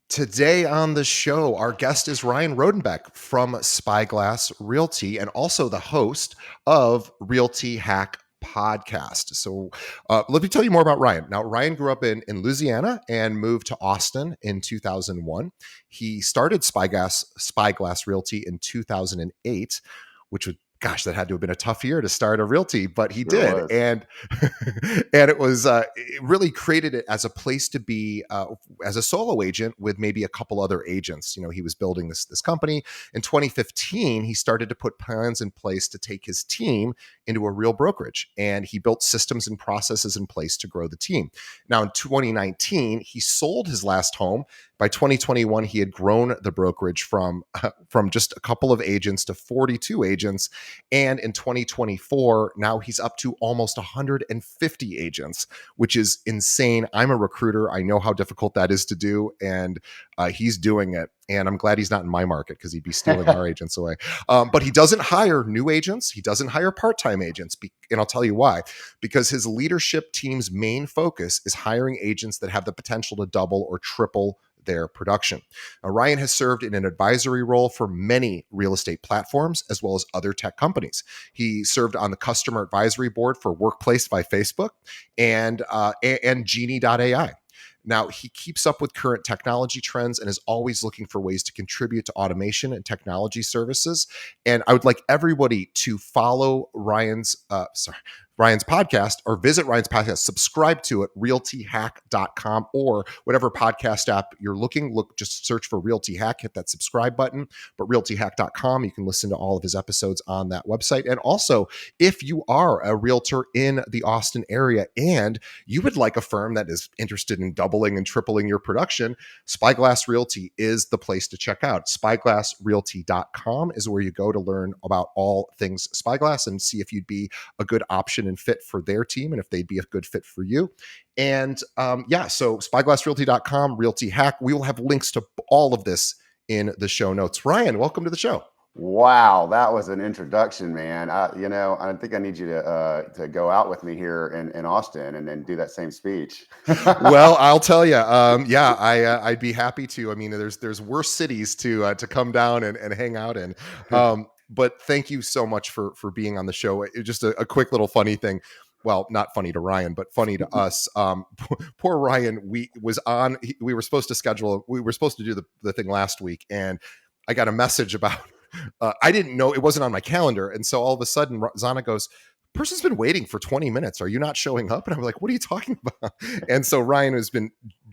Today on the show, our guest is Ryan Rodenbeck from Spyglass Realty and also the host of Realty Hack podcast. So let me tell you more about Ryan. Now, Ryan grew up in Louisiana and moved to Austin in 2001. He started Spyglass Realty in 2008, which was gosh, that had to have been a tough year to start a realty, but he Sure did. was. And and it really created it as a place to be as a solo agent with maybe a couple other agents. You know, he was building this company. In 2015, he started to put plans in place to take his team into a real brokerage, and he built systems and processes in place to grow the team. Now, in 2019, he sold his last home. By 2021, he had grown the brokerage from just a couple of agents to 42 agents, and in 2024, now he's up to almost 150 agents, which is insane. I'm a recruiter. I know how difficult that is to do, and he's doing it. And I'm glad he's not in my market because he'd be stealing our agents away. But he doesn't hire new agents. He doesn't hire part-time agents. And I'll tell you why. Because his leadership team's main focus is hiring agents that have the potential to double or triple their production. Now, Ryan has served in an advisory role for many real estate platforms as well as other tech companies. He served on the customer advisory board for Workplace by Facebook and Genie.ai. Now, he keeps up with current technology trends and is always looking for ways to contribute to automation and technology services. And I would like everybody to follow Ryan's podcast or visit Ryan's podcast, subscribe to it, realtyhack.com or whatever podcast app you're looking. Just search for Realty Hack, hit that subscribe button. But realtyhack.com, you can listen to all of his episodes on that website. And also, if you are a realtor in the Austin area and you would like a firm that is interested in doubling and tripling your production, Spyglass Realty is the place to check out. Spyglassrealty.com is where you go to learn about all things Spyglass and see if you'd be a good option and fit for their team and if they'd be a good fit for you. And so spyglassrealty.com, Realty Hack. We will have links to all of this in the show notes. Ryan, welcome to the show. Wow, that was an introduction, man. I think I need you to go out with me here in Austin and then do that same speech. Well, I'll tell you, I'd be happy to. I mean, there's worse cities to come down and hang out in. But thank you so much for being on the show. Just a quick little funny thing. Well, not funny to Ryan, but funny to us. Poor Ryan. We were supposed to do the thing last week, and I got a message about. I didn't know, it wasn't on my calendar, and so all of a sudden, Zana goes, person's been waiting for 20 minutes. Are you not showing up? And I'm like, what are you talking about? And so Ryan has been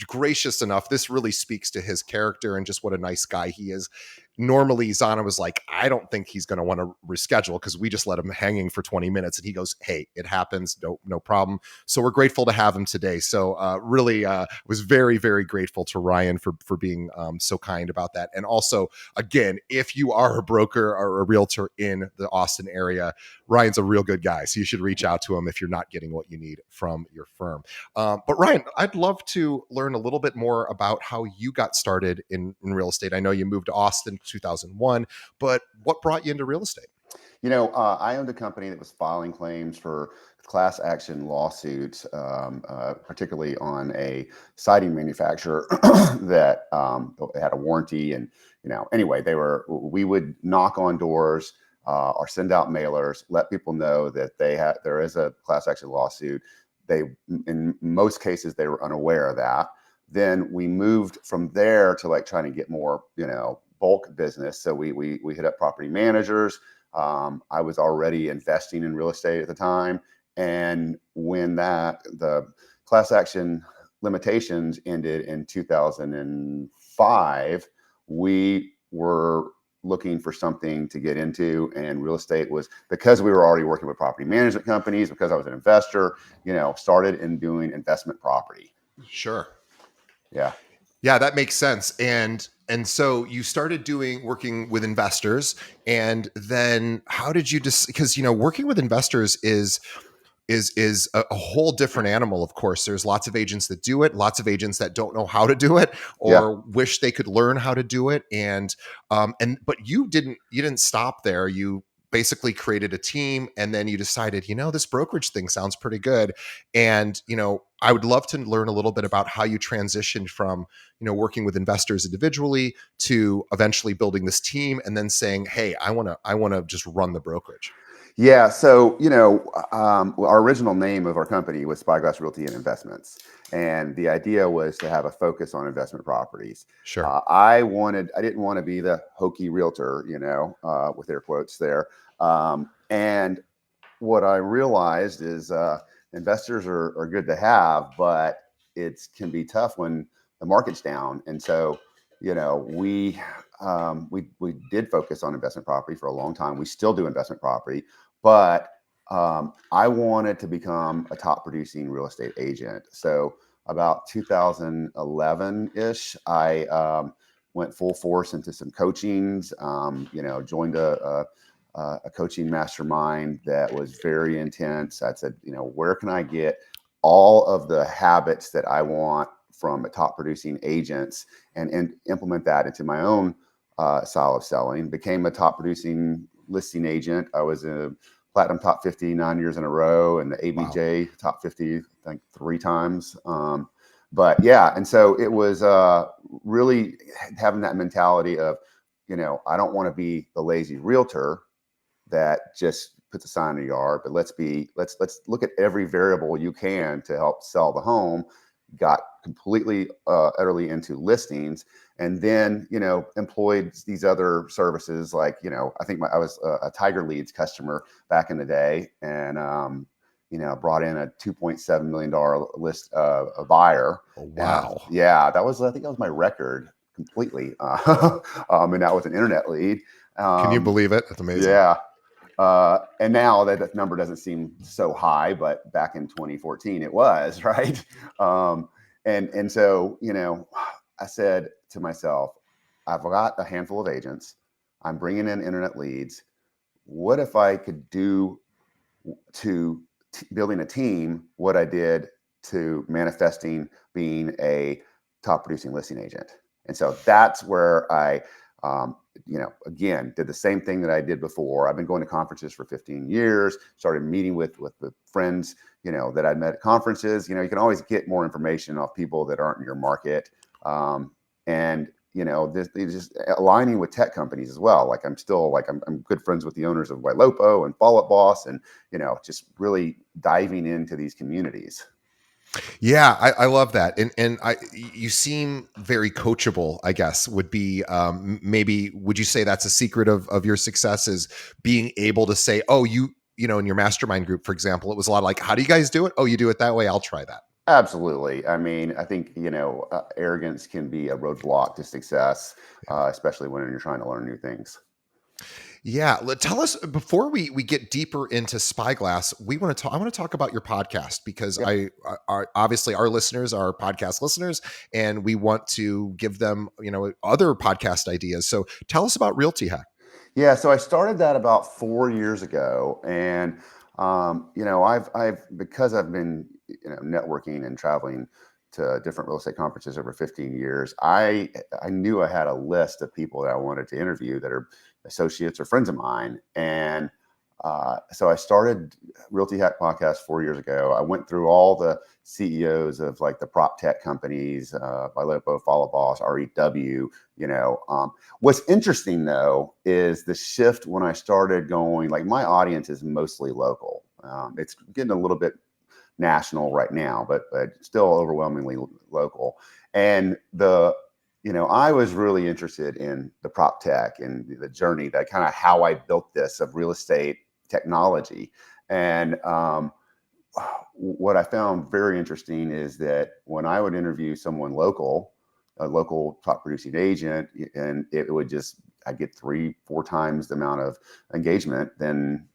gracious enough. This really speaks to his character and just what a nice guy he is. Normally, Zana was like, I don't think he's going to want to reschedule because we just let him hanging for 20 minutes. And he goes, hey, it happens. No problem. So we're grateful to have him today. So really was very, very grateful to Ryan for being so kind about that. And also, again, if you are a broker or a realtor in the Austin area, Ryan's a real good guy. So you should reach out to him if you're not getting what you need from your firm. But Ryan, I'd love to learn a little bit more about how you got started in real estate. I know you moved to Austin in 2001, but what brought you into real estate? I owned a company that was filing claims for class action lawsuits, particularly on a siding manufacturer that had a warranty. And, anyway, we would knock on doors or send out mailers, let people know that there is a class action lawsuit. In most cases, they were unaware of that. Then we moved from there to trying to get more, bulk business. So we hit up property managers. I was already investing in real estate at the time. And when the class action limitations ended in 2005, we were looking for something to get into, and real estate was, because we were already working with property management companies, because I was an investor, started in doing investment property. Sure. Yeah. Yeah, that makes sense. And so you started working with investors, and then how did you because working with investors is a whole different animal. Of course, there's lots of agents that do it, lots of agents that don't know how to do it Yeah. or wish they could learn how to do it. But you didn't stop there. You basically created a team, and then you decided, this brokerage thing sounds pretty good. And, I would love to learn a little bit about how you transitioned from, working with investors individually to eventually building this team and then saying, hey, I want to just run the brokerage. Yeah, so our original name of our company was Spyglass Realty and Investments, and the idea was to have a focus on investment properties. Sure. I didn't want to be the hokey realtor, with air quotes there. And what I realized is investors are good to have, but it can be tough when the market's down. And so, we did focus on investment property for a long time. We still do investment property, but I wanted to become a top producing real estate agent. So about 2011 ish, I went full force into some coachings. Joined a coaching mastermind that was very intense. I said, where can I get all of the habits that I want from a top producing agents and implement that into my own style of selling? Became a top producing listing agent. I was a platinum top 50 9 years in a row, and the Wow. ABJ top 50, I think 3 times. But yeah, and so it was really having that mentality of, I don't want to be the lazy realtor that just puts a sign in the yard, but let's look at every variable you can to help sell the home. Got completely utterly into listings, and then employed these other services like I think I was a Tiger Leads customer back in the day, and brought in a $2.7 million list a buyer. Oh, wow. Yeah, I think that was my record completely, and that was an internet lead. Can you believe it? That's amazing. Yeah. And now that number doesn't seem so high, but back in 2014 it was, right. And so, I said to myself, I've got a handful of agents. I'm bringing in internet leads. What if I could do to building a team what I did to manifesting being a top producing listing agent? And so that's where I, again, did the same thing that I did before. I've been going to conferences for 15 years, started meeting with the friends, that I met at conferences. You can always get more information off people that aren't in your market. And just aligning with tech companies as well. Like I'm good friends with the owners of Ylopo and Follow Up Boss, and just really diving into these communities. Yeah, I love that, and you seem very coachable. I guess would be maybe would you say that's a secret of your success is being able to say, oh, in your mastermind group, for example, it was a lot of like, how do you guys do it? Oh, you do it that way. I'll try that. Absolutely. I mean, I think arrogance can be a roadblock to success, especially when you're trying to learn new things. Yeah, tell us before we get deeper into Spyglass. I want to talk about your podcast because Yep. obviously our listeners are podcast listeners, and we want to give them other podcast ideas. So tell us about Realty Hack. Yeah, so I started that about 4 years ago, and I've because I've been networking and traveling to different real estate conferences over 15 years. I knew I had a list of people that I wanted to interview that are associates or friends of mine, and so I started Realty Hack Podcast 4 years ago. I went through all the CEOs of like the prop tech companies, Ylopo, Follow Boss, REW. What's interesting though is the shift when I started going. Like my audience is mostly local. It's getting a little bit national right now, but still overwhelmingly local. And I was really interested in the prop tech and the journey, that kind of how I built this of real estate technology. And what I found very interesting is that when I would interview someone local, a local top producing agent, and I'd get 3-4 times the amount of engagement than,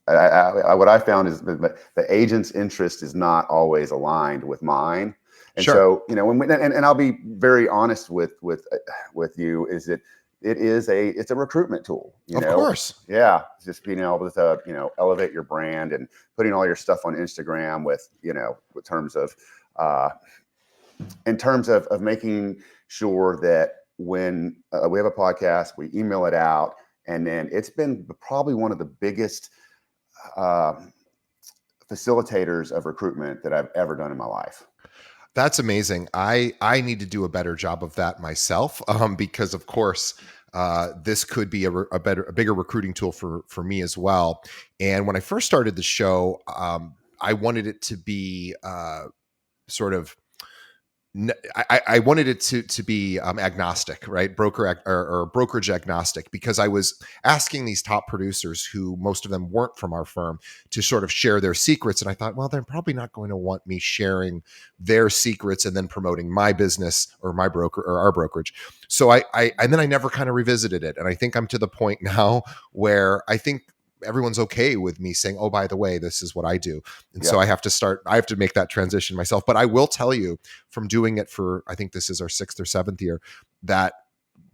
what I found is that the agent's interest is not always aligned with mine. And Sure. so, and I'll be very honest with you, is that it's a recruitment tool, Of course. Yeah. It's just being able to, elevate your brand and putting all your stuff on Instagram with, in terms of making sure that when we have a podcast, we email it out, And then it's been probably one of the biggest uh, facilitators of recruitment that I've ever done in my life. That's amazing. I need to do a better job of that myself, because of course this could be a bigger recruiting tool for me as well. And when I first started the show, I wanted it to be sort of I wanted it to be agnostic, right? Or brokerage agnostic, because I was asking these top producers, who most of them weren't from our firm, to sort of share their secrets. And I thought, well, they're probably not going to want me sharing their secrets and then promoting my business or my broker or our brokerage. So and then I never kind of revisited it. And I think I'm to the point now where I think everyone's okay with me saying, oh, by the way, this is what I do. And so Yep. I have to make that transition myself. But I will tell you, from doing it for, I think this is our 6th or 7th year, that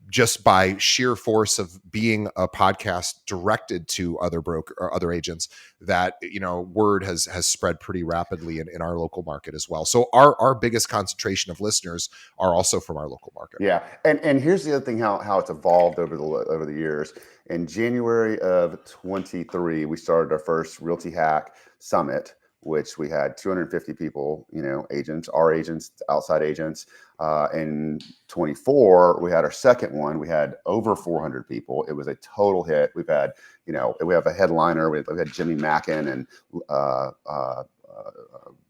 just by sheer force of being a podcast directed to other broker or other agents, that, word has spread pretty rapidly in our local market as well. So our biggest concentration of listeners are also from our local market. Yeah, and here's the other thing, how it's evolved over the years. In January of 23, we started our first Realty Hack Summit, which we had 250 people, agents, our agents, outside agents. In 24, we had our second one. We had over 400 people. It was a total hit. We have a headliner. We had Jimmy Mackin and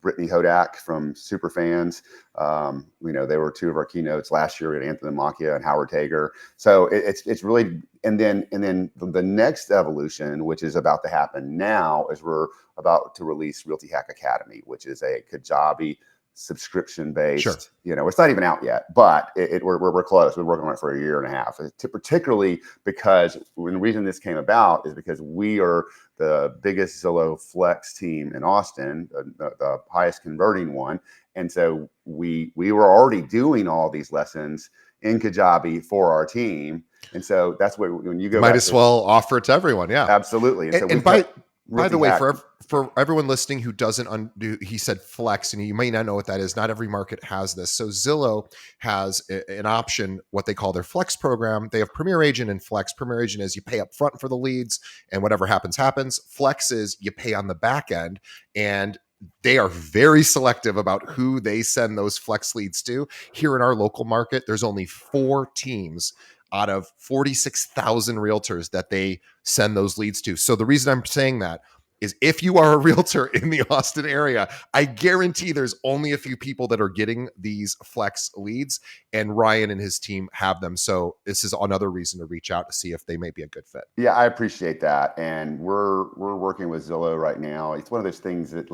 Brittany Hodak from Superfans. They were two of our keynotes last year. We had Anthony Macchia and Howard Tager. So it's really, and then the next evolution, which is about to happen now, is we're about to release Realty Hack Academy, which is a Kajabi subscription based. Sure. It's not even out yet, but we're close. We're working on it for a year and a half. Particularly because the reason this came about is because we are the biggest Zillow Flex team in Austin, the highest converting one, and so we were already doing all these lessons in Kajabi for our team, and so that's what, when you go Might back as well offer it to everyone. Yeah. absolutely. And so And we've got by the Realty way, Hack. for everyone listening who doesn't he said flex, and you may not know what that is. Not every market has this. So Zillow has an option, what they call their flex program. They have Premier Agent and Flex. Premier Agent is you pay up front for the leads, and whatever happens happens. Flex is you pay on the back end, and they are very selective about who they send those flex leads to. Here in our local market, there's only 4 teams out of 46,000 realtors that they send those leads to. So the reason I'm saying that is, if you are a realtor in the Austin area, I guarantee there's only a few people that are getting these flex leads, and Ryan and his team have them. So this is another reason to reach out to see if they may be a good fit. Yeah, I appreciate that, and we're working with Zillow right now. It's one of those things that,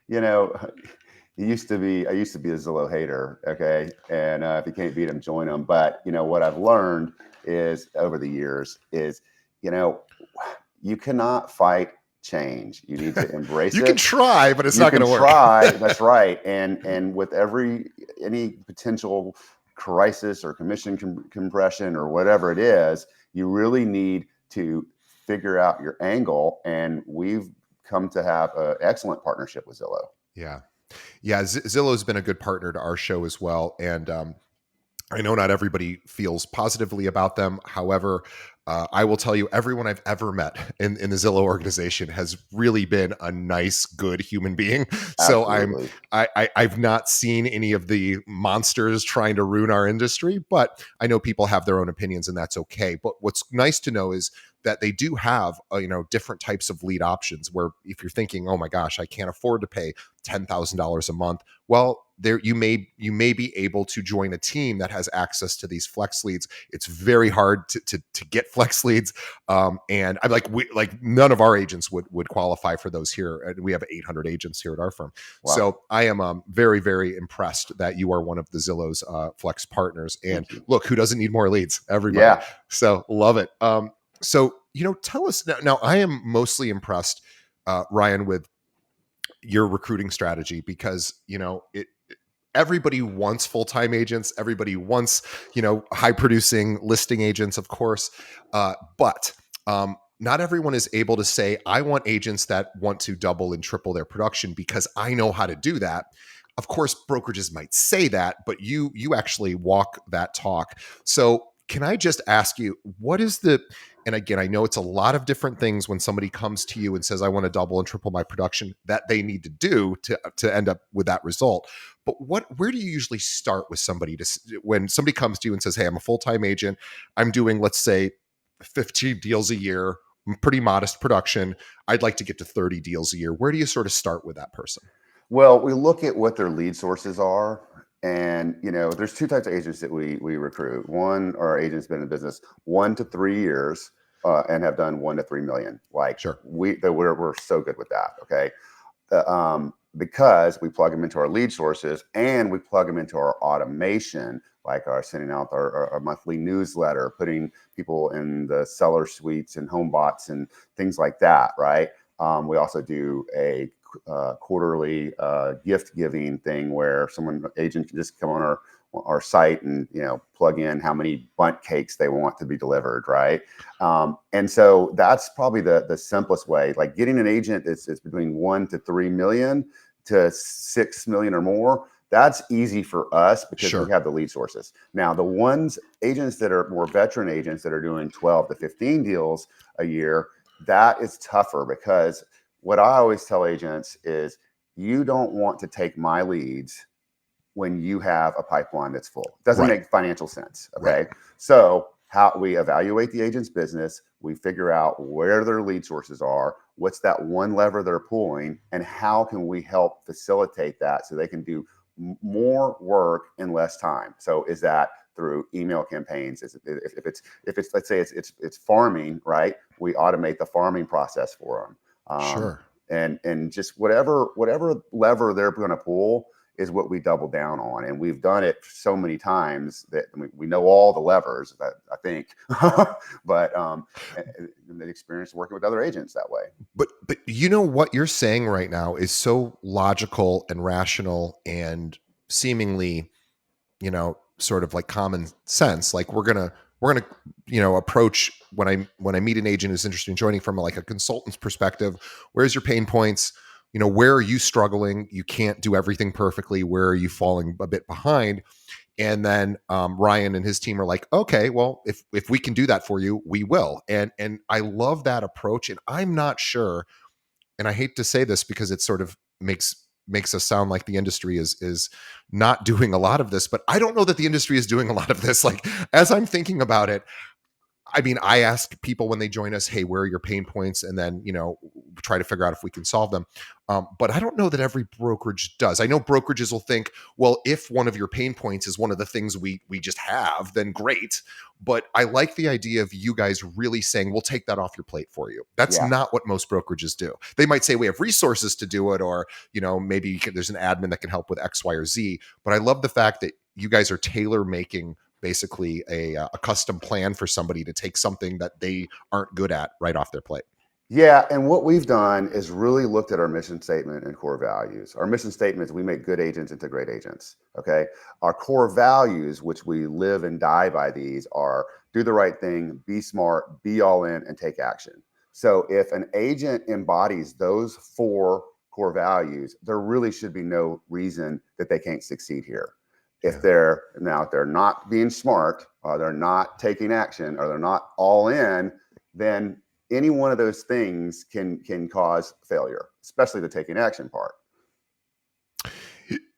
you know, I used to be a Zillow hater, okay, and if you can't beat them, join them. But what I've learned is over the years is, you know, you cannot fight change. You need to embrace You can it. try, but it's You not can going to work. try. That's right. And with any potential crisis or commission compression or whatever it is, you really need to figure out your angle. And we've come to have an excellent partnership with Zillow. Yeah. Yeah. Zillow's been a good partner to our show as well. And I know not everybody feels positively about them. However, I will tell you, everyone I've ever met in the Zillow organization has really been a nice, good human being. So Absolutely. I've not seen any of the monsters trying to ruin our industry, but I know people have their own opinions, and that's okay. But what's nice to know is that they do have different types of lead options, where if you're thinking, oh my gosh, I can't afford to pay $10,000 a month, well, there you may be able to join a team that has access to these flex leads. It's very hard to get flex leads, and I'm like none of our agents would qualify for those here, and we have 800 agents here at our firm. Wow. So I am very, very impressed that you are one of the Zillow's flex partners. And look, who doesn't need more leads? Everybody. Yeah. So love it. So tell us now. I am mostly impressed, Ryan, with your recruiting strategy, because everybody wants full-time agents, everybody wants high producing listing agents, of course, but not everyone is able to say, I want agents that want to double and triple their production because I know how to do that. Of course, brokerages might say that, but you actually walk that talk. So Can I just ask you, what is the, and again, I know it's a lot of different things when somebody comes to you and says, I want to double and triple my production that they need to do to end up with that result. But where do you usually start with somebody when somebody comes to you and says, hey, I'm a full-time agent. I'm doing, let's say, 15 deals a year, pretty modest production. I'd like to get to 30 deals a year. Where do you sort of start with that person? Well, we look at what their lead sources are. And there's two types of agents that we recruit. One are agents been in business 1 to 3 years and have done 1 to 3 million. Like Sure. we're so good with that. Okay, because we plug them into our lead sources and we plug them into our automation, like our sending out our monthly newsletter, putting people in the seller suites and home bots and things like that, right? We also do a quarterly gift giving thing where someone agent can just come on our site and plug in how many bundt cakes they want to be delivered, right? And so that's probably the simplest way. Like getting an agent is between 1 to 3 million to 6 million or more. That's easy for us because we Sure. have the lead sources. Now, agents that are more veteran agents that are doing 12 to 15 deals a year, that is tougher because what I always tell agents is you don't want to take my leads when you have a pipeline that's full. It doesn't Right. make financial sense. Right. Okay. So how we evaluate the agent's business, we figure out where their lead sources are, what's that one lever they're pulling, and how can we help facilitate that so they can do more work in less time. So is that through email campaigns? If it's let's say it's farming, right? We automate the farming process for them. Sure. And just whatever lever they're going to pull is what we double down on. And we've done it so many times that we know all the levers, I think. But the experience working with other agents that way. But you know what you're saying right now is so logical and rational and seemingly, sort of like common sense. Like we're gonna approach when I meet an agent who's interested in joining from like a consultant's perspective. Where's your pain points? Where are you struggling? You can't do everything perfectly. Where are you falling a bit behind? And then Ryan and his team are like, okay, well, if we can do that for you, we will. And I love that approach. And I'm not sure, and I hate to say this because it sort of makes us sound like the industry is not doing a lot of this, but I don't know that the industry is doing a lot of this. Like as I'm thinking about it, I mean, I ask people when they join us, hey, where are your pain points? And then, try to figure out if we can solve them. But I don't know that every brokerage does. I know brokerages will think, well, if one of your pain points is one of the things we just have, then great. But I like the idea of you guys really saying, we'll take that off your plate for you. That's Yeah. not what most brokerages do. They might say we have resources to do it, or, maybe there's an admin that can help with X, Y, or Z. But I love the fact that you guys are tailor making basically a custom plan for somebody to take something that they aren't good at right off their plate. Yeah, and what we've done is really looked at our mission statement and core values. Our mission statement is we make good agents into great agents. Okay. Our core values, which we live and die by these, are do the right thing, be smart, be all in, and take action. So if an agent embodies those four core values, there really should be no reason that they can't succeed here. Yeah. If they're not being smart, or they're not taking action, or they're not all in, then any one of those things can cause failure, especially the taking action part.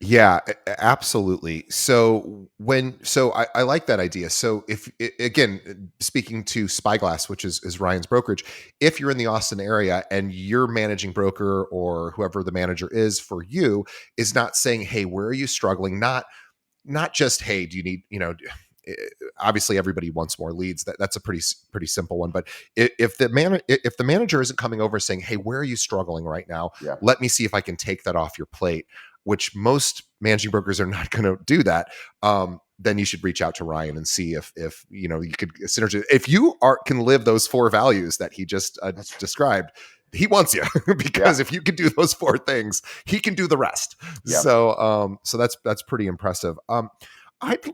Yeah, absolutely. So I like that idea. So if again, speaking to Spyglass, which is Ryan's brokerage, if you're in the Austin area and your managing broker or whoever the manager is for you is not saying, hey, where are you struggling? Not just, hey, do you need, eh, obviously everybody wants more leads. That's a pretty simple one. But if the manager isn't coming over saying, hey, where are you struggling right now? Yeah. Let me see if I can take that off your plate, which most managing brokers are not going to do that. Then you should reach out to Ryan and see if you could synergize. If you can live those four values that he just described, he wants you Yeah. because if you can do those four things, he can do the rest. Yeah. So that's pretty impressive.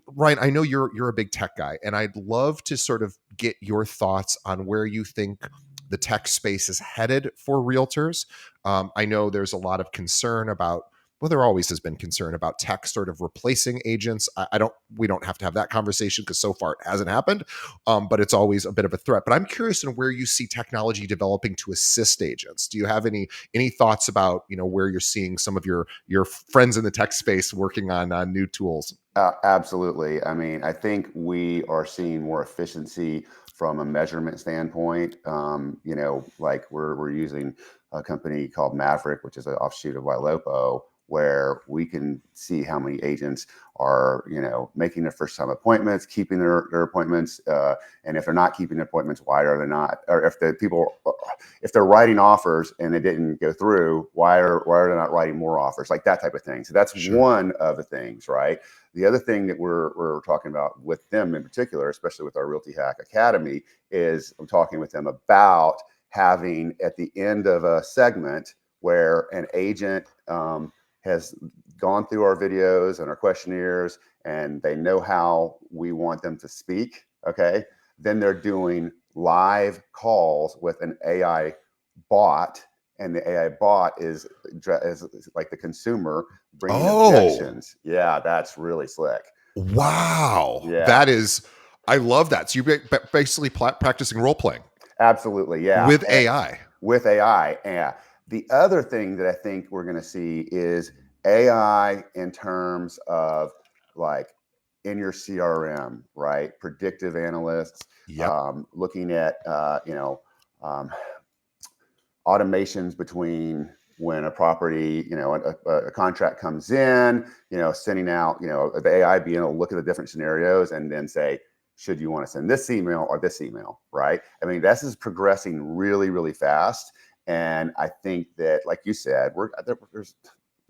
Ryan, I know you're a big tech guy, and I'd love to sort of get your thoughts on where you think the tech space is headed for realtors. I know there's a lot of concern about well, there always has been concern about tech sort of replacing agents. I don't, we don't have to have that conversation because so far it hasn't happened, but it's always a bit of a threat. But I'm curious in where you see technology developing to assist agents. Do you have any thoughts about, you know, where you're seeing some of your friends in the tech space working on new tools? Absolutely. I mean, I think we are seeing more efficiency from a measurement standpoint. Like we're using a company called Maverick, which is an offshoot of Ylopo, where we can see how many agents are, making their first time appointments, keeping their appointments, and if they're not keeping their appointments, why are they not? Or if they're writing offers and they didn't go through, why are they not writing more offers? Like that type of thing. So that's Sure. one of the things, right? The other thing that we're talking about with them in particular, especially with our Realty Hack Academy, is I'm talking with them about having at the end of a segment where an agent has gone through our videos and our questionnaires and they know how we want them to speak. Okay. Then they're doing live calls with an AI bot, and the AI bot is like the consumer bringing Oh, objections. Yeah, that's really slick. wow. Yeah, That is, I love that. So you're basically practicing role playing absolutely. Yeah, with AI. with AI. Yeah. The other thing that I think we're going to see is AI in terms of like in your CRM, right? Predictive analysts, Yep. looking at, um, automations between when a property, a contract comes in, sending out, the AI being able to look at the different scenarios and then say, should you want to send this email or this email, right? I mean, this is progressing really, really fast. And I think that, like you said, there's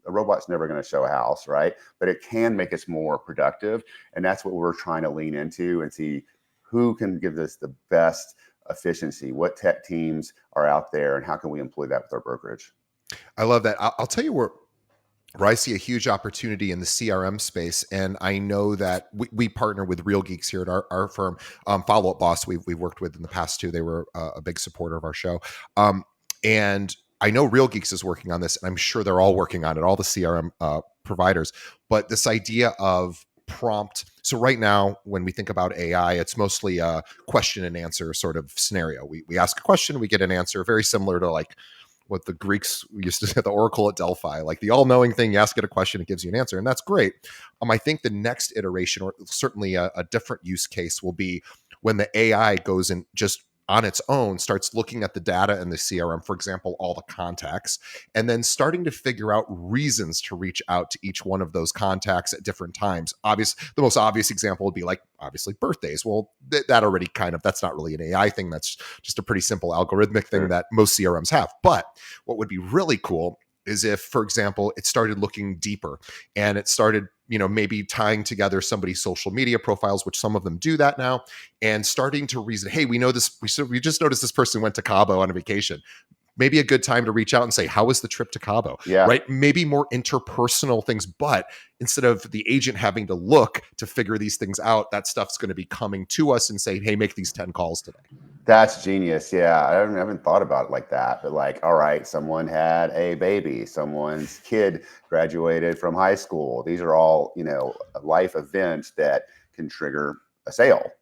a robot's never going to show a house, right? But it can make us more productive. And that's what we're trying to lean into and see who can give us the best efficiency, what tech teams are out there, and how can we employ that with our brokerage. I love that. I'll tell you where I see a huge opportunity in the CRM space. And I know that we partner with Real Geeks here at our firm. Follow Up Boss, we've worked with in the past too. They were a big supporter of our show. And I know Real Geeks is working on this, and I'm sure they're all working on it, all the CRM providers. But this idea of prompt. So right now, when we think about AI, it's mostly a question and answer sort of scenario. We ask a question, we get an answer, very similar to like what the Greeks used to say, the Oracle at Delphi, like the all-knowing thing. You ask it a question, it gives you an answer, and that's great. I think the next iteration, or certainly a different use case, will be when the AI goes and just on its own starts looking at the data in the CRM, for example, all the contacts, and then starting to figure out reasons to reach out to each one of those contacts at different times. The most obvious example would be like obviously birthdays. Well, that already that's not really an AI thing. That's just a pretty simple algorithmic thing Sure. that most CRMs have. But what would be really cool is if, for example, it started looking deeper and it started, maybe tying together somebody's social media profiles, which some of them do that now, and starting to reason, hey, we know this, we just noticed this person went to Cabo on a vacation. Maybe a good time to reach out and say, how was the trip to Cabo? Yeah, Right? Maybe more interpersonal things, but instead of the agent having to look to figure these things out, that stuff's going to be coming to us and say, hey, make these 10 calls today. that's genius. Yeah, I haven't thought about it like that. But like, all right, someone had a baby, someone's kid graduated from high school. These are all, life events that can trigger a sale,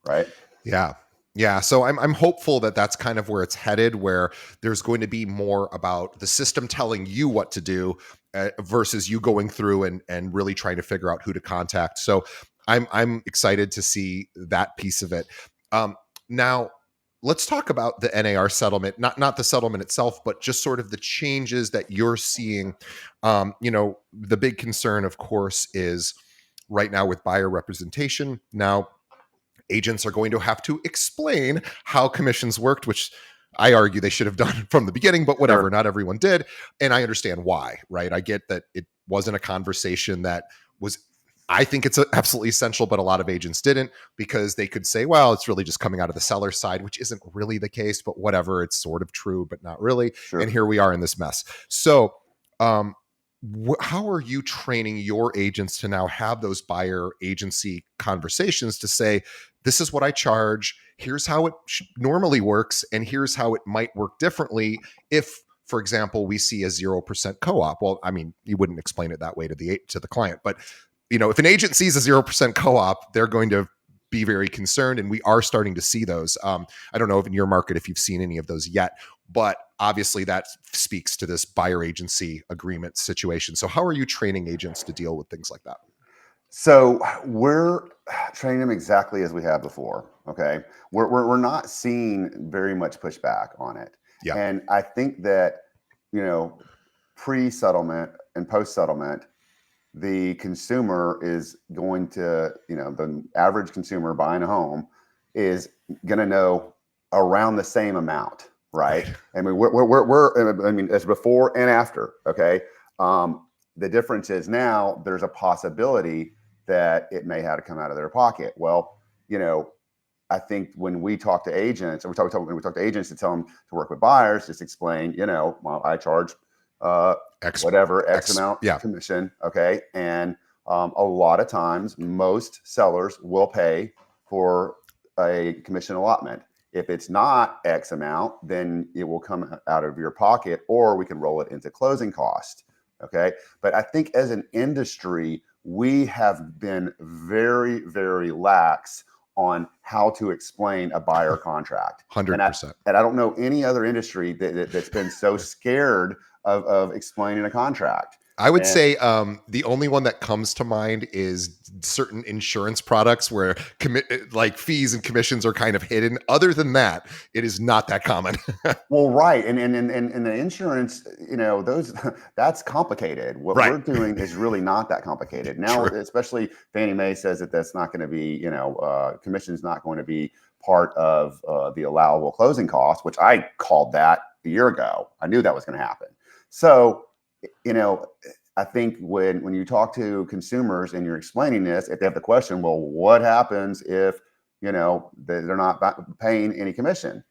right? Yeah. Yeah. So I'm hopeful that that's kind of where it's headed, where there's going to be more about the system telling you what to do versus you going through and really trying to figure out who to contact. So I'm excited to see that piece of it. Now let's talk about the NAR settlement, not the settlement itself, but just sort of the changes that you're seeing. The big concern, of course, is right now with buyer representation. Now agents are going to have to explain how commissions worked, which I argue they should have done from the beginning, but whatever, Sure. not everyone did. And I understand why, right? I get that it wasn't a conversation that was, I think it's absolutely essential, but a lot of agents didn't, because they could say, well, it's really just coming out of the seller side, which isn't really the case, but whatever, it's sort of true, but not really. And Sure. here we are in this mess. So, how are you training your agents to now have those buyer agency conversations to say, this is what I charge, here's how it normally works, and here's how it might work differently if for example, we see a 0% co-op. Well, I mean, you wouldn't explain it that way to the client, but if an agent sees a 0% co-op, they're going to be very concerned, and we are starting to see those. I don't know if in your market if you've seen any of those yet, but obviously that speaks to this buyer agency agreement situation. So how are you training agents to deal with things like that? So we're training them exactly as we have before. Okay. We're not seeing very much pushback on it. Yeah. And I think that, you know, pre settlement and post settlement, the consumer is going to, the average consumer buying a home is going to know around the same amount, right? Right. I mean, I mean, it's before and after. Okay. The difference is now there's a possibility that it may have to come out of their pocket. Well, you know, I think when we talk to agents, and when we talk to agents to tell them to work with buyers, just explain, well, I charge uh, X whatever X X. amount Yeah. commission, okay, and a lot of times, most sellers will pay for a commission allotment. If it's not X amount, then it will come out of your pocket, or we can roll it into closing cost. Okay, but I think as an industry, we have been very, very lax on how to explain a buyer contract. And I 100%. and I don't know any other industry that's been so scared of explaining a contract. I would And say the only one that comes to mind is certain insurance products where like fees and commissions are kind of hidden. Other than that, it is not that common. well, right, and the insurance, those that's complicated. What Right. we're doing is really not that complicated now. True. Especially Fannie Mae says that that's not going to be, commission's not going to be part of the allowable closing costs, which I called that a year ago. I knew that was going to happen. So, you know, I think when you talk to consumers and you're explaining this, if they have the question, well, what happens if they're not paying any commission?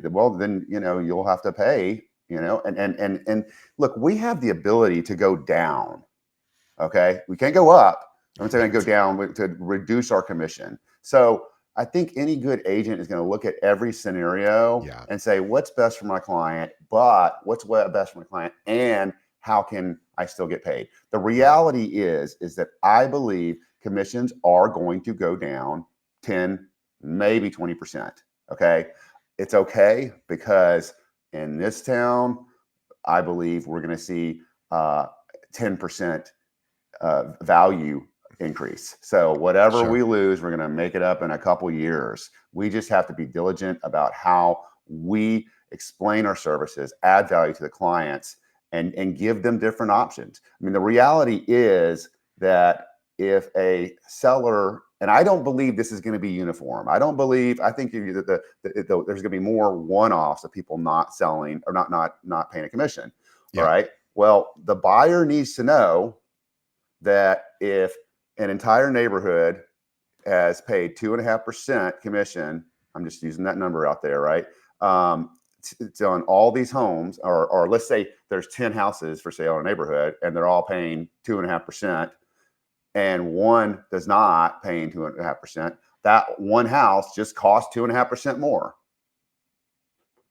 Well, then you'll have to pay. And look, we have the ability to go down. Okay, we can't go up. I'm saying go Right. down to reduce our commission. So I think any good agent is going to look at every scenario Yeah. and say what's best for my client, but what's best for my client, and how can I still get paid? The Right. reality is that I believe commissions are going to go down 10, maybe 20%. Okay, it's okay because in this town, I believe we're going to see 10% value increase. So whatever Sure. we lose, we're going to make it up in a couple years. We just have to be diligent about how we explain our services, add value to the clients, and give them different options. I mean, the reality is that if a seller, and I don't believe this is going to be uniform. I think there's going to be more one-offs of people not selling or not paying a commission. All Yeah. right. Well, the buyer needs to know that if an entire neighborhood has paid 2.5% commission, I'm just using that number out there, right? It's on all these homes, or let's say there's 10 houses for sale in a neighborhood and they're all paying 2.5%, and one does not paying 2.5%. That one house just costs 2.5% more.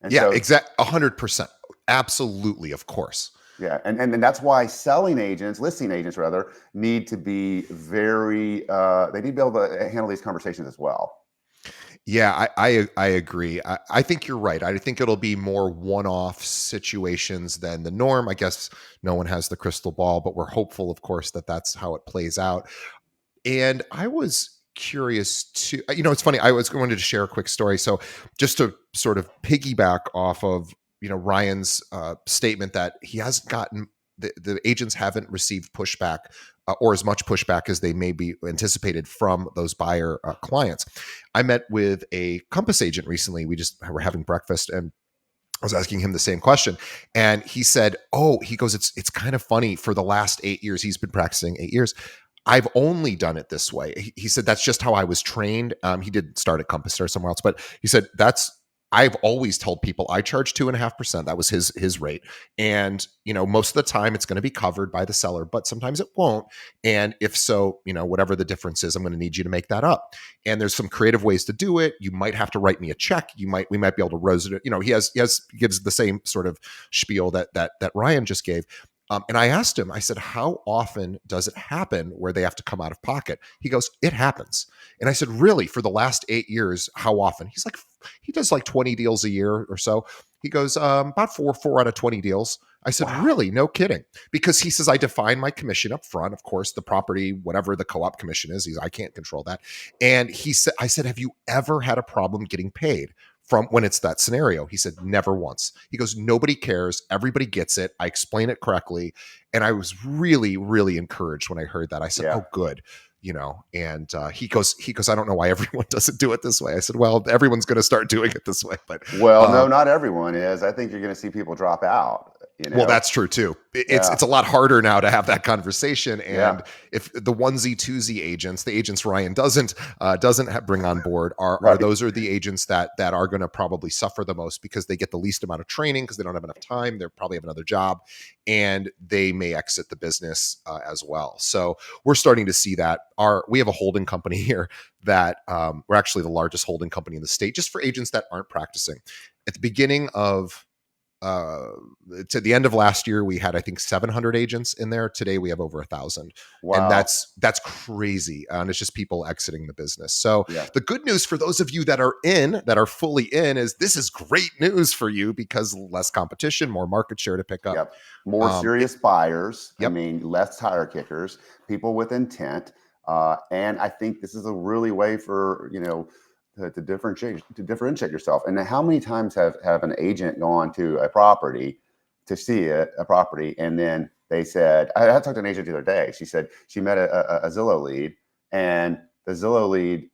And Yeah. so, Exact. 100%. Absolutely. Of course. yeah, and that's why listing agents rather, need to be very. They need to be able to handle these conversations as well. Yeah, I agree. I think you're right. I think it'll be more one-off situations than the norm. I guess no one has the crystal ball, but we're hopeful, of course, that that's how it plays out. And I was curious to, it's funny. I was going to share a quick story. So just to sort of piggyback off of, Ryan's statement that he hasn't gotten, the agents haven't received pushback or as much pushback as they may be anticipated from those buyer clients. I met with a Compass agent recently. We just were having breakfast and I was asking him the same question, and he said, "Oh, he goes, it's kind of funny. For the last 8 years, he's been practicing 8 years. I've only done it this way." He said that's just how I was trained. He did start at Compass or somewhere else, but he said I've always told people I charge 2.5%. That was his rate. And, most of the time it's going to be covered by the seller, but sometimes it won't. And if so, whatever the difference is, I'm going to need you to make that up. And there's some creative ways to do it. You might have to write me a check. We might be able to rose it. He gives the same sort of spiel that Ryan just gave. And I asked him, I said, how often does it happen where they have to come out of pocket? He goes, it happens. And I said, really, for the last 8 years, how often? He's like, he does like 20 deals a year or so. He goes, about four out of 20 deals. I said, Wow. really? No kidding. Because he says, I define my commission up front. Of course, the property, whatever the co-op commission is, I can't control that. And I said, have you ever had a problem getting paid from when it's that scenario? He said, never once. He goes, nobody cares. Everybody gets it. I explain it correctly. And I was really, really encouraged when I heard that. I said, Yeah. oh, good. And he goes, I don't know why everyone doesn't do it this way. I said, well, everyone's going to start doing it this way, but Well, no, not everyone is. I think you're going to see people drop out, well, that's true too. It's Yeah. a lot harder now to have that conversation. Yeah. And if the onesie twosie agents, the agents Ryan doesn't bring on board, are Right. those are the agents that are going to probably suffer the most because they get the least amount of training because they don't have enough time. They probably have another job, and they may exit the business as well. So we're starting to see that. We have a holding company here that we're actually the largest holding company in the state, just for agents that aren't practicing. At the beginning of uh to the end of last year, we had, I think, 700 agents in there. Today we have over 1,000, and Wow. that's crazy. And it's just people exiting the business. So Yeah. the good news for those of you that are fully in, is this is great news for you, because less competition, more market share to pick up. Yep. More It, serious buyers. I yep. mean, less tire kickers, people with intent. And I think this is a really way for, to differentiate yourself. And how many times have an agent gone to a property to see a property, and then they said, I talked to an agent the other day. She said she met a Zillow lead, and the Zillow lead,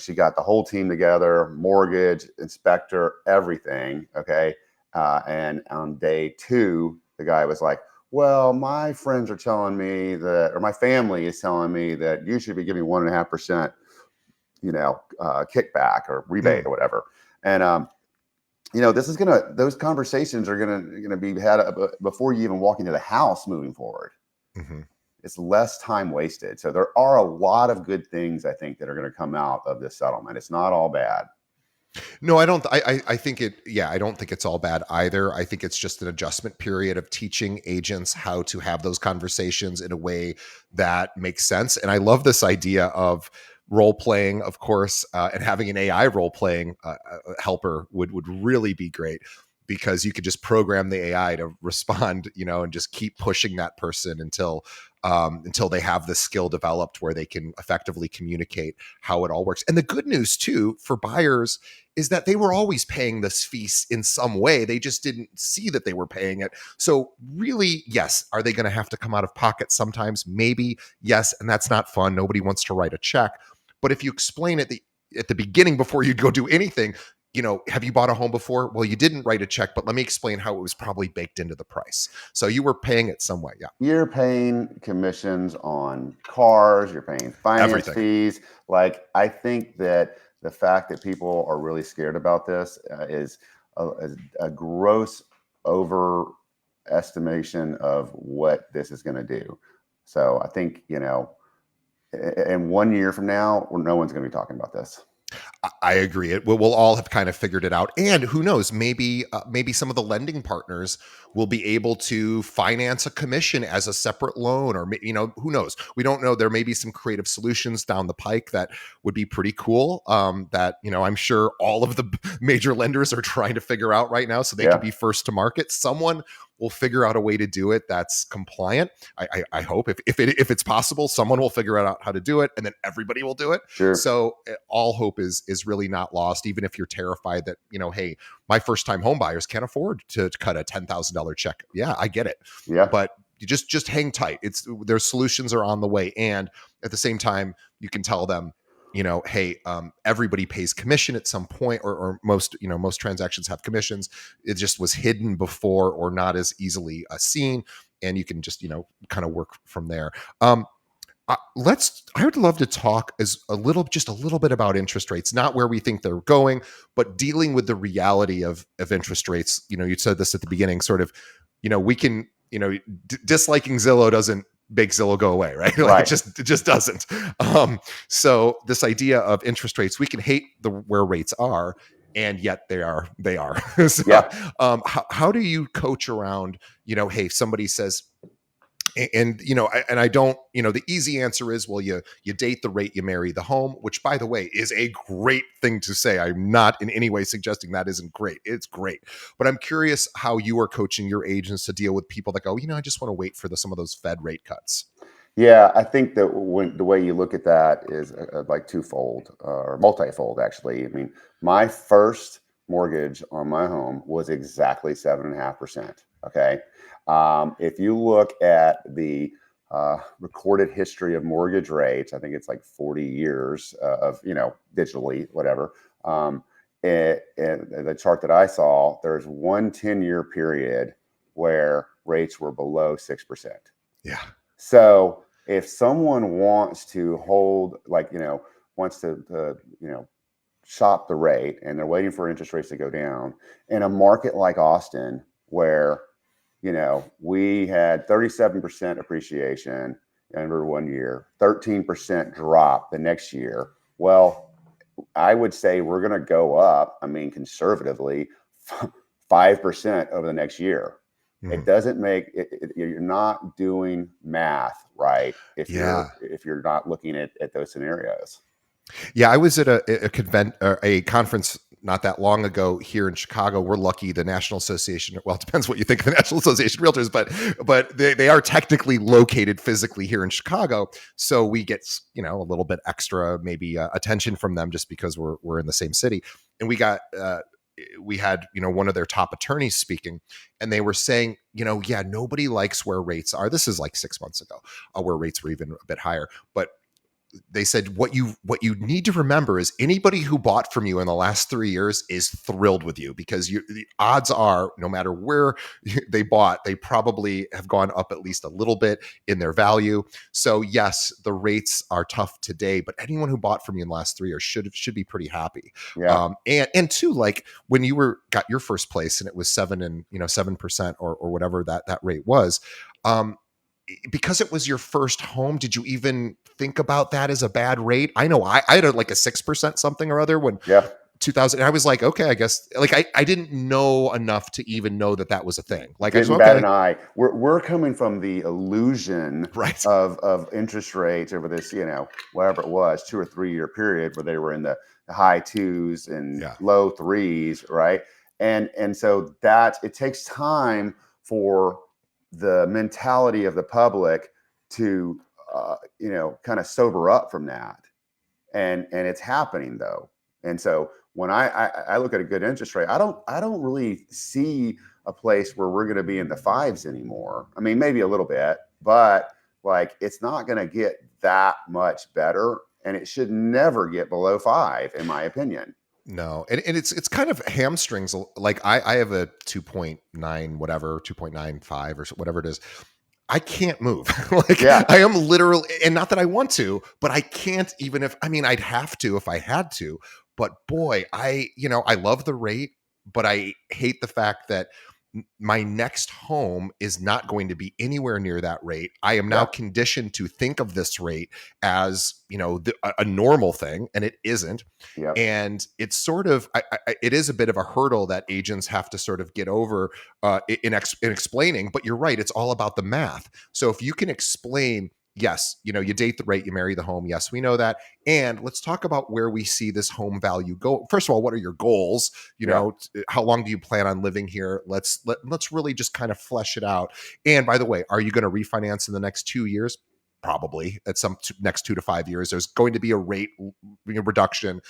she got the whole team together, mortgage, inspector, everything. Okay. And on day two, the guy was like, well, my friends are telling me that, or my family is telling me that you should be giving 1.5%, kickback or rebate Mm, or whatever. And, those conversations are gonna be had before you even walk into the house moving forward. mhm. It's less time wasted. So there are a lot of good things, I think, that are going to come out of this settlement. It's not all bad. No, I don't. I think it. Yeah, I don't think it's all bad either. I think it's just an adjustment period of teaching agents how to have those conversations in a way that makes sense. And I love this idea of role playing, of course, and having an AI role playing helper would really be great, because you could just program the AI to respond, and just keep pushing that person until they have the skill developed where they can effectively communicate how it all works. And the good news too for buyers is that they were always paying this fee in some way. They just didn't see that they were paying it. So really, yes, are they going to have to come out of pocket sometimes? Maybe, yes, and that's not fun. Nobody wants to write a check. But if you explain it at the beginning before you go do anything, have you bought a home before? Well, you didn't write a check, but let me explain how it was probably baked into the price. So you were paying it some way. Yeah. You're paying commissions on cars, you're paying finance Everything. fees. Like, I think that the fact that people are really scared about this is a gross overestimation of what this is going to do. So I think, in 1 year from now, no one's going to be talking about this. I agree. We'll all have kind of figured it out, and who knows? Maybe some of the lending partners will be able to finance a commission as a separate loan, or who knows? We don't know. There may be some creative solutions down the pike that would be pretty cool. That I'm sure all of the major lenders are trying to figure out right now, so they can Yeah, be first to market. Someone will figure out a way to do it that's compliant. I hope if it's possible, someone will figure out how to do it, and then everybody will do it. sure. So all hope is really not lost, even if you're terrified that, hey, my first time home buyers can't afford to cut a $10,000 check. Yeah, I get it. Yeah, But you just hang tight. Their solutions are on the way. And at the same time, you can tell them, hey, everybody pays commission at some point, or most transactions have commissions. It just was hidden before, or not as easily seen. And you can just, kind of work from there. I would love to talk as a little, just a little bit about interest rates, not where we think they're going, but dealing with the reality of interest rates. You said this at the beginning, sort of, we can, disliking Zillow doesn't make Zillow go away, right? Like Right. it just doesn't. So this idea of interest rates, we can hate where rates are, and yet they are. So, Yeah. how do you coach around, hey, if somebody says, and I don't, the easy answer is, well, you date the rate, you marry the home, which, by the way, is a great thing to say. I'm not in any way suggesting that isn't great. It's great. But I'm curious how you are coaching your agents to deal with people that go, I just want to wait for some of those Fed rate cuts. Yeah, I think that when the way you look at that is like twofold or multifold, actually. I mean, my first mortgage on my home was exactly 7.5%. Okay. If you look at the recorded history of mortgage rates, I think it's like 40 years of, digitally, whatever. And the chart that I saw, there's one 10-year period where rates were below 6%. Yeah. So if someone wants to hold, like, wants to shop the rate and they're waiting for interest rates to go down in a market like Austin, where, we had 37% appreciation over 1 year, 13% drop the next year. Well, I would say we're going to go up, I mean, conservatively, 5% over the next year. It Mhm. doesn't make you're not doing math right if you're Yeah. if you're not looking at those scenarios. Yeah, I was at a conference not that long ago here in Chicago. We're lucky the National Association, well, it depends what you think of the National Association of Realtors, but they are technically located physically here in Chicago, so we get, a little bit extra maybe attention from them just because we're in the same city. And we had, one of their top attorneys speaking, and they were saying, yeah, nobody likes where rates are. This is like 6 months ago, where rates were even a bit higher, but they said what you need to remember is anybody who bought from you in the last 3 years is thrilled with you, because the odds are, no matter where they bought, they probably have gone up at least a little bit in their value. So yes, the rates are tough today, but anyone who bought from you in the last 3 years should be pretty happy. Yeah, And two, like when you got your first place and it was 7% or whatever that rate was. um because it was your first home, did you even think about that as a bad rate? I know I had like a 6% something or other when yeah. 2000. And I was like, okay, I guess, like I didn't know enough to even know that was a thing. Like I just, Didn't bat okay, an eye. We're coming from the illusion right, of interest rates over this, whatever it was, 2 or 3 year period where they were in the high twos and yeah, low threes, right? And so that it takes time for the mentality of the public to kind of sober up from that, and it's happening though. And so when I look at a good interest rate, I don't really see a place where we're going to be in the fives anymore. I mean, maybe a little bit, but like it's not going to get that much better, and it should never get below five, in my opinion. no. And it's kind of hamstrings. Like I have a 2.9 whatever, 2.95 or whatever it is. I can't move. Like Yeah, I am literally, and not that I want to, but I can't, even if, I mean, I'd have to if I had to. But boy, I love the rate, but I hate the fact that my next home is not going to be anywhere near that rate. I am now yeah, conditioned to think of this rate as, a normal thing, and it isn't. yep, And it's sort of, it is a bit of a hurdle that agents have to sort of get over in explaining. But you're right, it's all about the math. So if you can explain, yes, you date the rate, you marry the home, yes, we know that, and let's talk about where we see this home value go. First of all, what are your goals? yeah, How long do you plan on living here? Let's really just kind of flesh it out. And by the way, are you going to refinance in the next 2 years? Probably. At some next 2 to 5 years there's going to be a rate reduction,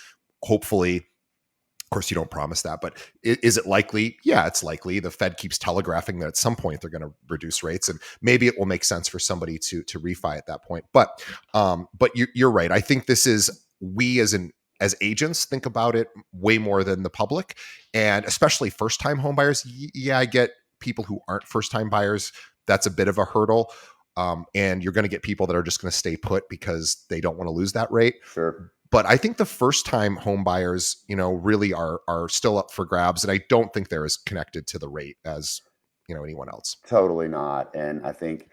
hopefully. Of course, you don't promise that, but is it likely? Yeah, it's likely. The Fed keeps telegraphing that at some point they're going to reduce rates, and maybe it will make sense for somebody to refi at that point. But you're right. I think this is, we as agents think about it way more than the public, and especially first time home buyers. Yeah, I get people who aren't first time buyers. That's a bit of a hurdle. and you're going to get people that are just going to stay put because they don't want to lose that rate. Sure. But I think the first time home buyers, really are still up for grabs, and I don't think they're as connected to the rate as anyone else. Totally not. And I think,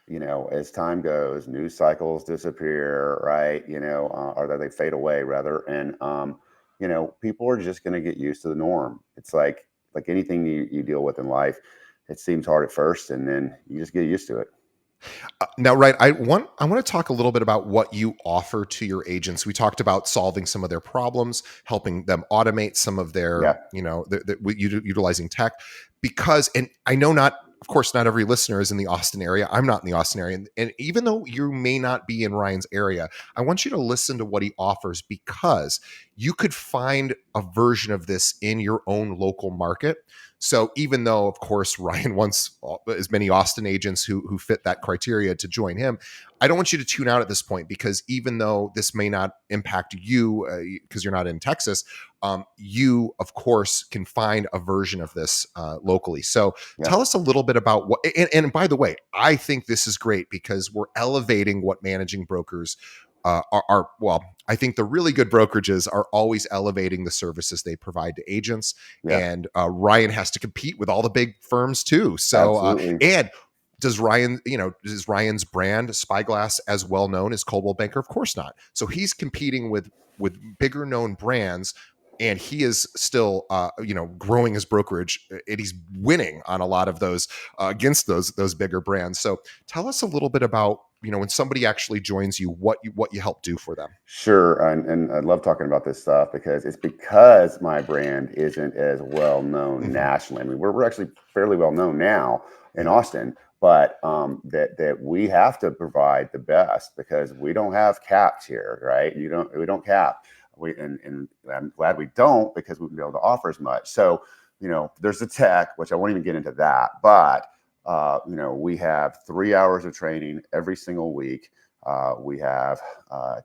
as time goes, news cycles disappear, right? Or that they fade away rather. And, people are just going to get used to the norm. It's like anything you deal with in life, it seems hard at first, and then you just get used to it. Now, right, I want to talk a little bit about what you offer to your agents. We talked about solving some of their problems, helping them automate some of their, Yeah. utilizing tech. Because, and I know not, of course, not every listener is in the Austin area. I'm not in the Austin area, and even though you may not be in Ryan's area, I want you to listen to what he offers, because you could find a version of this in your own local market. So even though, of course, Ryan wants as many Austin agents who fit that criteria to join him, I don't want you to tune out at this point, because even though this may not impact you because you're not in Texas, you, of course, can find a version of this locally. So Yeah. tell us a little bit about what. And by the way, I think this is great because we're elevating what managing brokers are. Well, I think the really good brokerages are always elevating the services they provide to agents, Yeah. and Ryan has to compete with all the big firms too. So, Absolutely. and does Ryan's brand Spyglass as well known as Coldwell Banker? Of course not. So he's competing with bigger known brands, and he is still growing his brokerage, and he's winning on a lot of those against those bigger brands. So tell us a little bit about when somebody actually joins you, what you help do for them. Sure, and I love talking about this stuff because my brand isn't as well known Hmm. nationally. I mean, we're actually fairly well known now in Yeah. Austin, but that we have to provide the best because we don't have caps here, right? We don't cap. And I'm glad we don't, because we wouldn't be able to offer as much. So there's the tech, which I won't even get into that, but we have 3 hours of training every single week. We have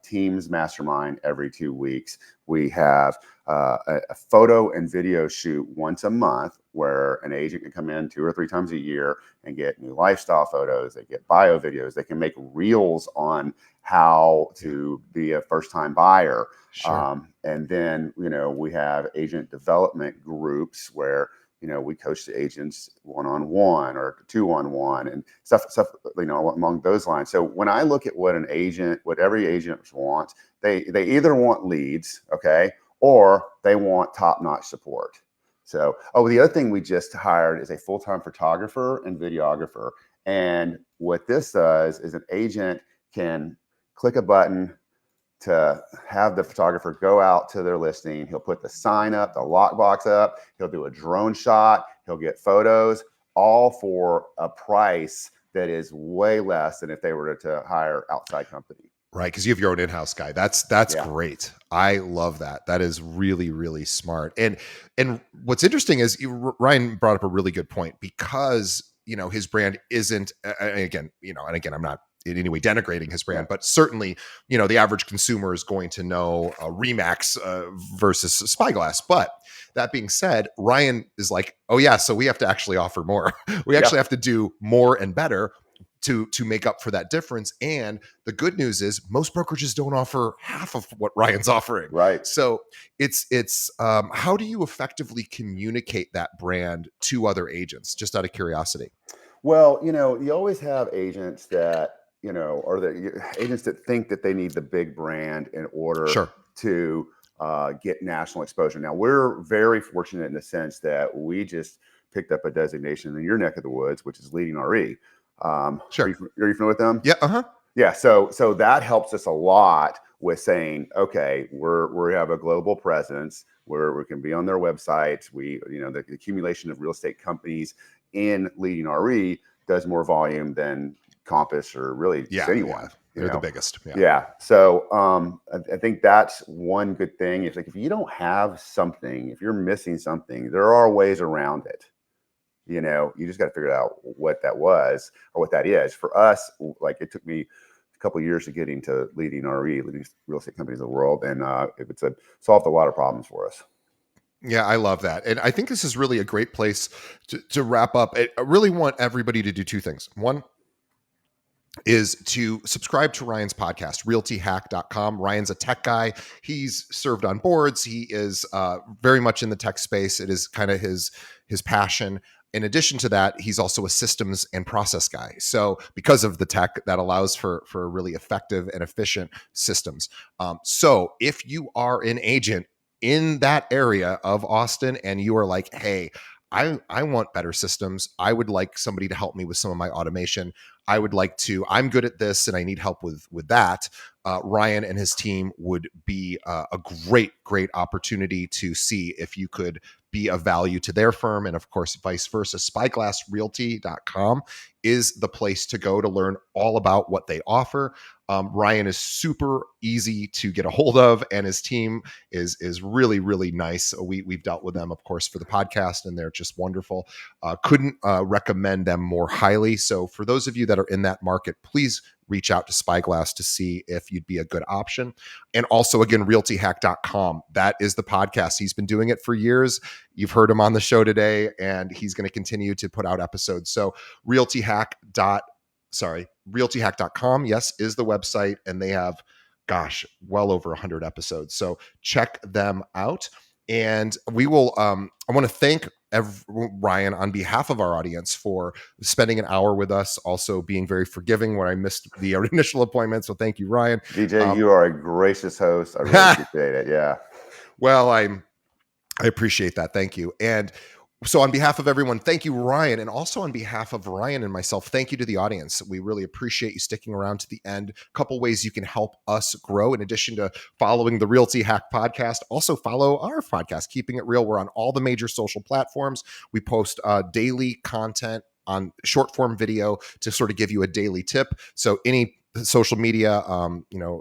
Teams Mastermind every 2 weeks. We have a photo and video shoot once a month where an agent can come in 2 or 3 times a year and get new lifestyle photos. They get bio videos. They can make reels on how Yeah. to be a first time buyer. Sure. And then, we have agent development groups where we coach the agents one-on-one or two-on-one and stuff, among those lines. So when I look at what every agent wants, they either want leads, okay, or they want top-notch support. So, the other thing we just hired is a full-time photographer and videographer. And what this does is an agent can click a button to have the photographer go out to their listing. He'll put the sign up, the lockbox up. He'll do a drone shot. He'll get photos, all for a price that is way less than if they were to hire outside company. Right, because you have your own in-house guy. That's Yeah, great. I love that. That is really, really smart. And what's interesting is Ryan brought up a really good point, because his brand isn't. And again, I'm not in any way denigrating his yeah, brand, but certainly the average consumer is going to know Remax versus Spyglass. But that being said, Ryan is like, oh yeah, so we have to actually offer more. We yeah, actually have to do more and better to make up for that difference. And the good news is most brokerages don't offer half of what Ryan's offering. right. So it's how do you effectively communicate that brand to other agents? Just out of curiosity. Well, you always have agents that, or agents that think that they need the big brand in order Sure, to get national exposure. Now, we're very fortunate in the sense that we just picked up a designation in your neck of the woods, which is leading RE. sure. Are you familiar with them? Yeah. Uh-huh. Yeah, so that helps us a lot with saying, okay, we have a global presence where we can be on their websites. The accumulation of real estate companies in leading RE does more volume than Compass or really just Yeah, yeah. anyone. They're the biggest. Yeah. Yeah. So I think that's one good thing. It's like if you don't have something, if you're missing something, there are ways around it. You just got to figure out what that was or what that is. For us, like it took me a couple of years to get into leading real estate companies in the world, and it's solved a lot of problems for us. Yeah, I love that. And I think this is really a great place to wrap up. I really want everybody to do two things. One, is to subscribe to Ryan's podcast, realtyhack.com. Ryan's a tech guy. He's served on boards. He is very much in the tech space. It is kind of his passion. In addition to that, he's also a systems and process guy. So because of the tech, that allows for really effective and efficient systems. So if you are an agent in that area of Austin and you are like, hey, I want better systems. I would like somebody to help me with some of my automation. I would like to, I'm good at this and I need help with that. Ryan and his team would be a great opportunity to see if you could be of value to their firm. And of course, vice versa. Spyglassrealty.com is the place to go to learn all about what they offer. Ryan is super easy to get a hold of, and his team is really nice. We've dealt with them, of course, for the podcast, and they're just wonderful. Couldn't recommend them more highly. So for those of you that are in that market, please reach out to Spyglass to see if you'd be a good option. And also, again, realtyhack.com. That is the podcast. He's been doing it for years. You've heard him on the show today, and he's going to continue to put out episodes. So realtyhack.com, yes, is the website, and they have, gosh, well over 100 episodes. So check them out. And we will, I want to thank Ryan on behalf of our audience for spending an hour with us, also being very forgiving when I missed the initial appointment. So thank you, Ryan. DJ, you are a gracious host. I really appreciate it. Yeah. Well, I appreciate that. Thank you. And so on behalf of everyone, thank you, Ryan. And also on behalf of Ryan and myself, thank you to the audience. We really appreciate you sticking around to the end. A couple ways you can help us grow. In addition to following the Realty Hack podcast, also follow our podcast, Keeping It Real. We're on all the major social platforms. We post daily content on short form video to sort of give you a daily tip. So any social media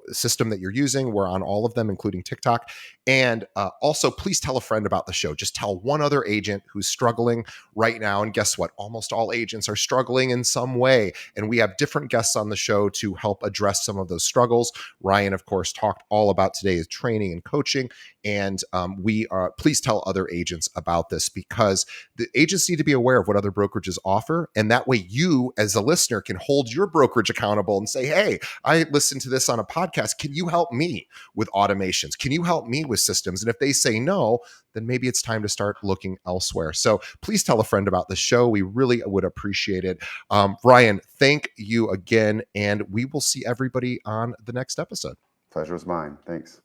system that you're using, we're on all of them, including TikTok. And also, please tell a friend about the show. Just tell one other agent who's struggling right now. And guess what? Almost all agents are struggling in some way. And we have different guests on the show to help address some of those struggles. Ryan, of course, talked all about today's training and coaching. And please tell other agents about this, because the agents need to be aware of what other brokerages offer. And that way you, as a listener, can hold your brokerage accountable and say, hey, I listened to this on a podcast. Can you help me with automations? Can you help me with systems? And if they say no, then maybe it's time to start looking elsewhere. So please tell a friend about the show. We really would appreciate it. Ryan, thank you again. And we will see everybody on the next episode. Pleasure was mine. Thanks.